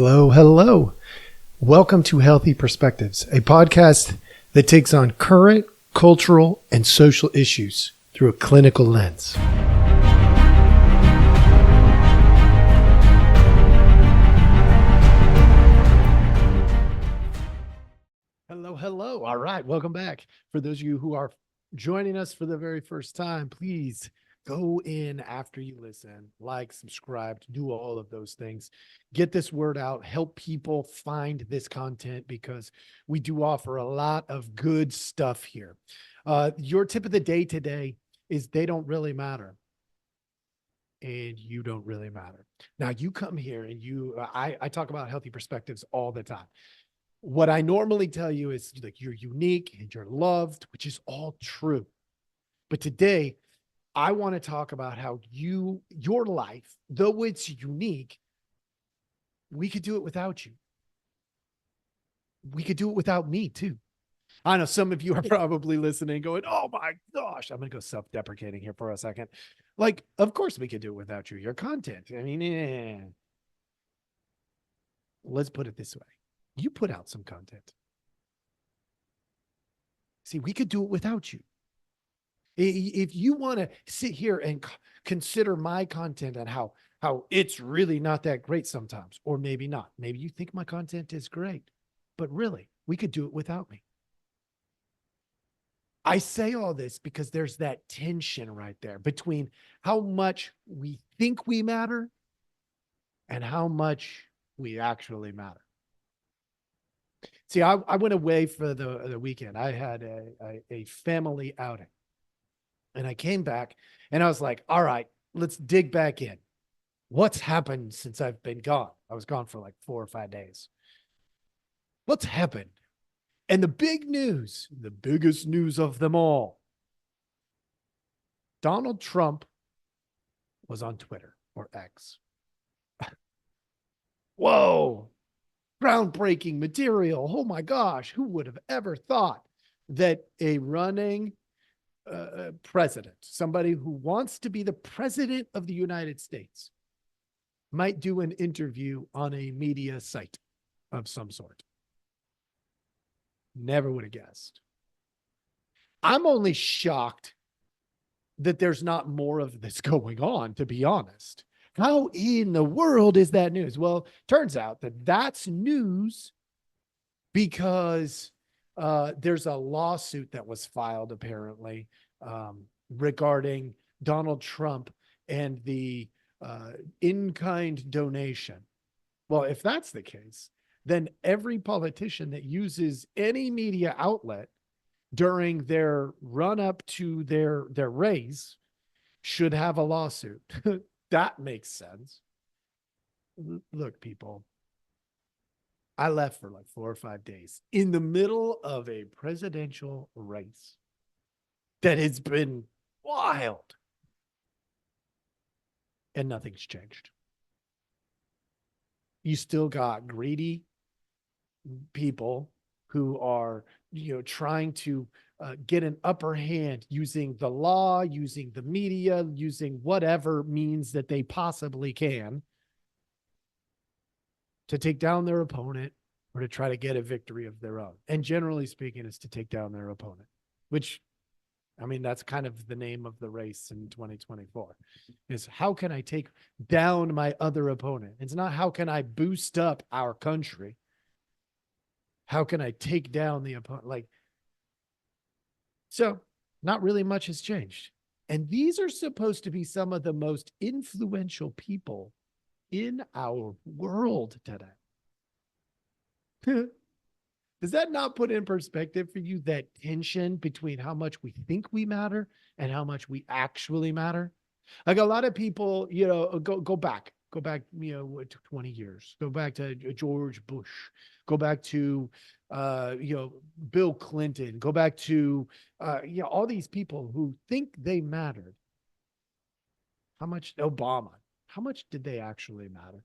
Hello, hello. Welcome to Healthy Perspectives, a podcast that takes on current cultural and social issues through a clinical lens. Hello, hello. All right, welcome back. For those of you who are joining us for the very first time, please go in after you listen, like, subscribe, do all of those things. Get this word out, help people find this content because we do offer a lot of good stuff here. Your tip of the day today is they don't really matter. And you don't really matter. Now you come here and I talk about healthy perspectives all the time. What I normally tell you is like you're unique and you're loved, which is all true. But today, I want to talk about how your life, though it's unique, we could do it without you. We could do it without me too. I know some of you are probably listening going, oh my gosh, I'm going to go self-deprecating here for a second. Like, of course we could do it without you. Your content. I mean, let's put it this way. You put out some content. See, we could do it without you. If you want to sit here and consider my content and how it's really not that great sometimes, or maybe not. Maybe you think my content is great, but really, we could do it without me. I say all this because there's that tension right there between how much we think we matter and how much we actually matter. See, I went away for the weekend. I had a family outing. And I came back and I was like, all right, let's dig back in. What's happened since I've been gone? I was gone for like 4 or 5 days. What's happened? And the big news, the biggest news of them all, Donald Trump was on Twitter or X. Whoa, groundbreaking material. Oh my gosh, who would have ever thought that a running president, somebody who wants to be the president of the United States, might do an interview on a media site of some sort. Never would have guessed. I'm only shocked that there's not more of this going on, to be honest. How in the world is that news? Well, turns out that that's news because there's a lawsuit that was filed apparently regarding Donald Trump and the in-kind donation. Well, if that's the case, then every politician that uses any media outlet during their run-up to their raise should have a lawsuit. That makes sense. Look, people, I left for like 4 or 5 days in the middle of a presidential race that has been wild. And nothing's changed. You still got greedy people who are, trying to get an upper hand using the law, using the media, using whatever means that they possibly can to take down their opponent or to try to get a victory of their own. And generally speaking, it's to take down their opponent, which, I mean, that's kind of the name of the race in 2024 is how can I take down my other opponent? It's not how can I boost up our country? How can I take down the opponent? So not really much has changed. And these are supposed to be some of the most influential people in our world today. Does that not put in perspective for you that tension between how much we think we matter and how much we actually matter? Like a lot of people, go back, 20 years, go back to George Bush, go back to, Bill Clinton, go back to, all these people who think they mattered. How much Obama, how much did they actually matter?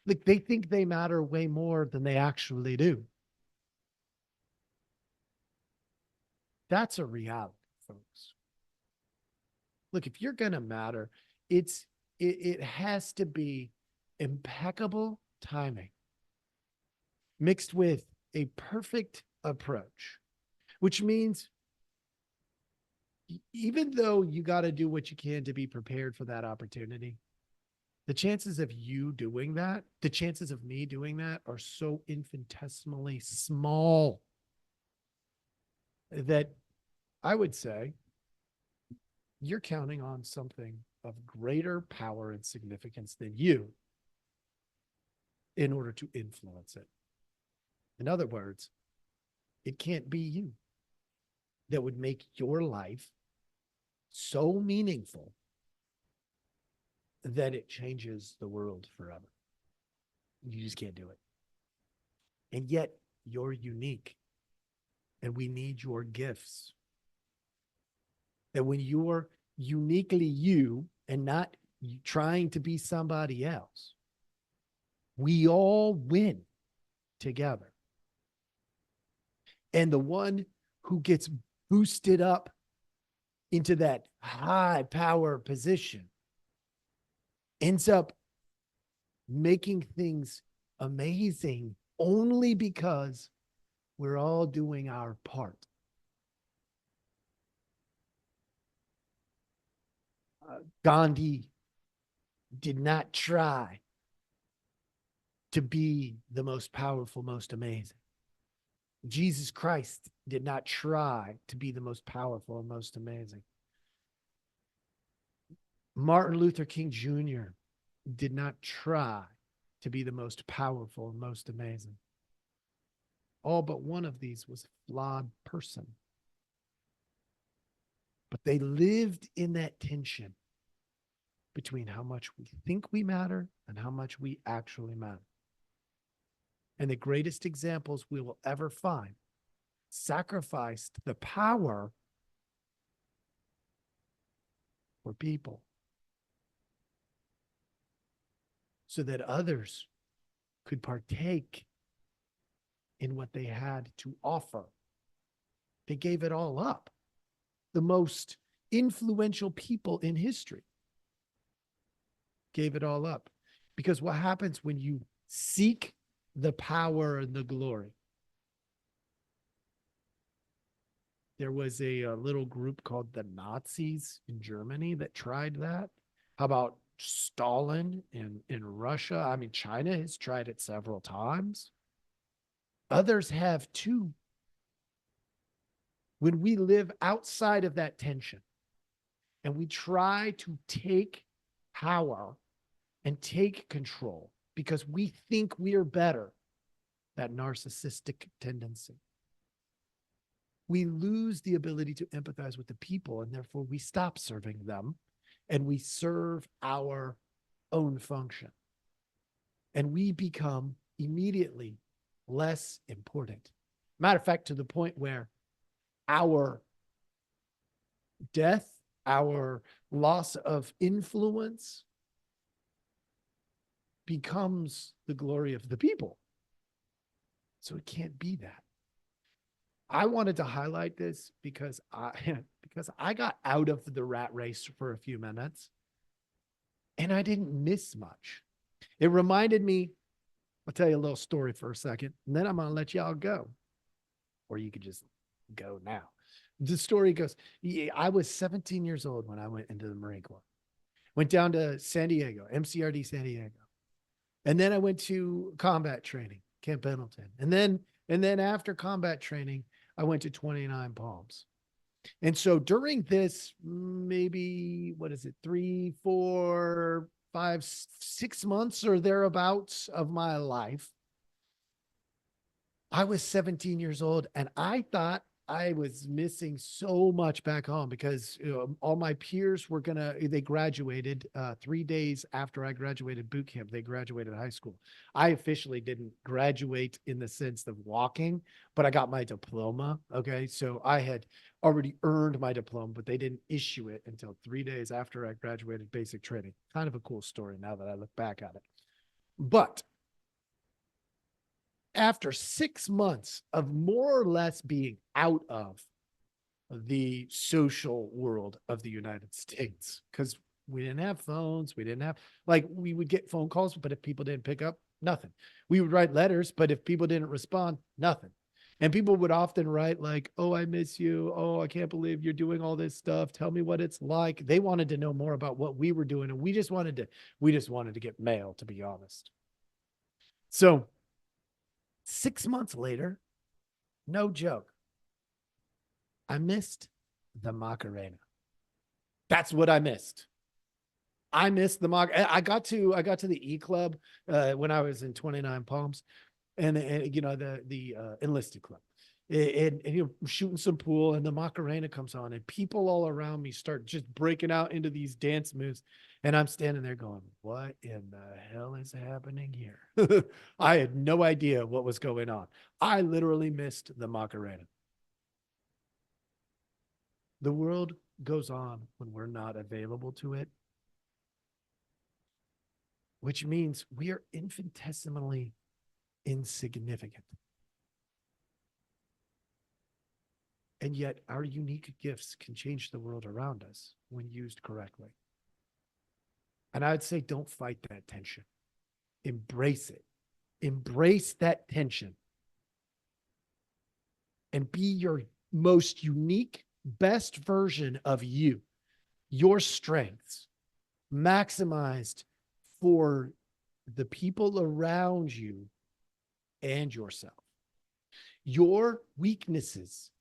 Like they think they matter way more than they actually do. That's a reality, folks. Look, if you're going to matter, it has to be impeccable timing. mixed with a perfect approach, which means even though you got to do what you can to be prepared for that opportunity, the chances of you doing that, the chances of me doing that are so infinitesimally small that I would say you're counting on something of greater power and significance than you in order to influence it. In other words, it can't be you that would make your life so meaningful that it changes the world forever. You just can't do it. And yet you're unique, and we need your gifts. That when you're uniquely you and not trying to be somebody else, we all win together. And the one who gets boosted up into that high power position ends up making things amazing only because we're all doing our part. Gandhi did not try to be the most powerful, most amazing. Jesus Christ did not try to be the most powerful and most amazing. Martin Luther King Jr. did not try to be the most powerful and most amazing. All but one of these was a flawed person. But they lived in that tension between how much we think we matter and how much we actually matter. And the greatest examples we will ever find sacrificed the power for people so that others could partake in what they had to offer. They gave it all up. The most influential people in history gave it all up. Because what happens when you seek the power and the glory? There was a little group called the Nazis in Germany that tried that. How about Stalin in Russia? I mean, China has tried it several times. Others have too. When we live outside of that tension and we try to take power and take control because we think we are better, that narcissistic tendency, we lose the ability to empathize with the people, and therefore we stop serving them and we serve our own function. And we become immediately less important. Matter of fact, to the point where our death, our loss of influence becomes the glory of the people. So it can't be that. I wanted to highlight this because I got out of the rat race for a few minutes and I didn't miss much. It reminded me, I'll tell you a little story for a second, and then I'm going to let y'all go. Or you could just go now. The story goes, I was 17 years old when I went into the Marine Corps. Went down to San Diego, MCRD San Diego. And then I went to combat training, Camp Pendleton. And then after combat training, I went to 29 Palms. And so during this, maybe, 3, 4, 5, 6 months or thereabouts of my life, I was 17 years old and I thought I was missing so much back home because all my peers were they graduated 3 days after I graduated boot camp. They graduated high school. I officially didn't graduate in the sense of walking, but I got my diploma. Okay. So I had already earned my diploma, but they didn't issue it until 3 days after I graduated basic training. Kind of a cool story now that I look back at it. But after 6 months of more or less being out of the social world of the United States, because we didn't have phones, we didn't have, we would get phone calls, but if people didn't pick up, Nothing. We would write letters, but if people didn't respond, nothing. And people would often write like, oh, I miss you. Oh, I can't believe you're doing all this stuff. Tell me what it's like. They wanted to know more about what we were doing. And we just wanted to get mail, to be honest. So 6 months later, no joke, I missed the Macarena. That's what I missed. I missed the I got to the E Club when I was in 29 Palms, and the enlisted club, and shooting some pool, and the Macarena comes on, and people all around me start just breaking out into these dance moves, and I'm standing there going, "What in the hell is happening here?" I had no idea what was going on. I literally missed the Macarena. The world goes on when we're not available to it, which means we are infinitesimally insignificant. And yet our unique gifts can change the world around us when used correctly. And I'd say, don't fight that tension. Embrace it. Embrace that tension. And be your most unique, best version of you, your strengths, maximized for the people around you and yourself. Your weaknesses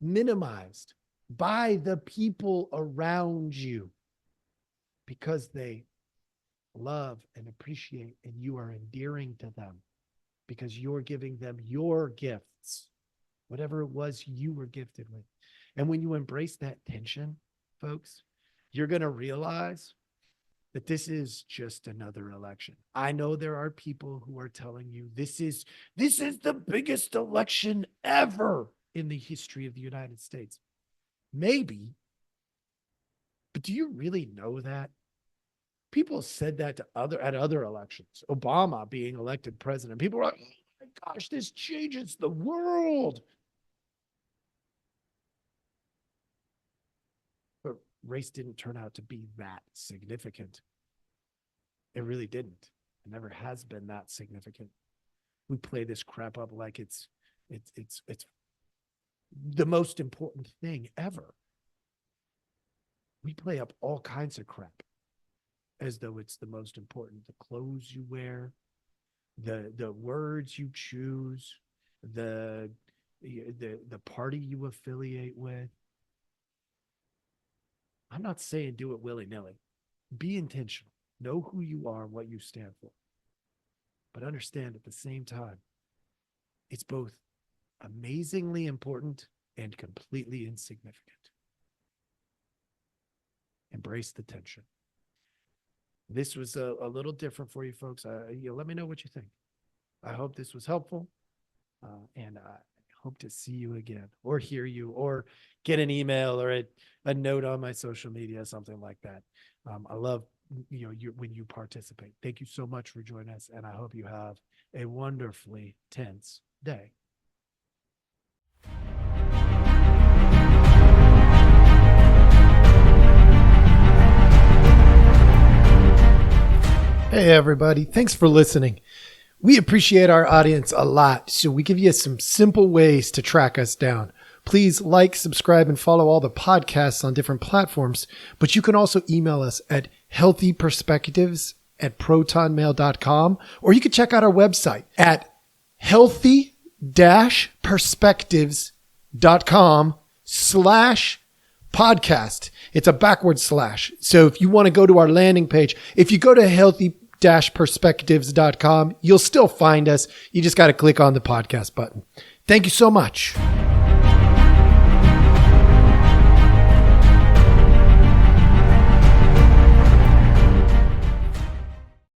minimized by the people around you because they love and appreciate, and you are endearing to them because you're giving them your gifts, whatever it was you were gifted with. And when you embrace that tension, folks, you're going to realize that this is just another election. I know there are people who are telling you this is the biggest election ever in the history of the United States. Maybe, but do you really know that? People said that at other elections. Obama being elected president. People were like, oh my gosh, this changes the world. But race didn't turn out to be that significant. It really didn't. It never has been that significant. We play this crap up like it's the most important thing ever. We play up all kinds of crap as though it's the most important. The clothes you wear, the words you choose, the party you affiliate with. I'm not saying do it willy-nilly. Be intentional. Know who you are and what you stand for. But understand at the same time, it's both amazingly important and completely insignificant. Embrace the tension. This was a little different for you folks. Let me know what you think. I hope this was helpful. And I hope to see you again or hear you or get an email or a note on my social media, something like that. I love when you participate. Thank you so much for joining us, and I hope you have a wonderfully tense day. Hey everybody, thanks for listening. We appreciate our audience a lot, so we give you some simple ways to track us down. Please like, subscribe, and follow all the podcasts on different platforms, but you can also email us at healthyperspectives@protonmail.com, or you can check out our website at healthy-perspectives.com/podcast. It's a backward slash. So if you want to go to our landing page, if you go to healthy-perspectives.com, you'll still find us. You just got to click on the podcast button. Thank you so much.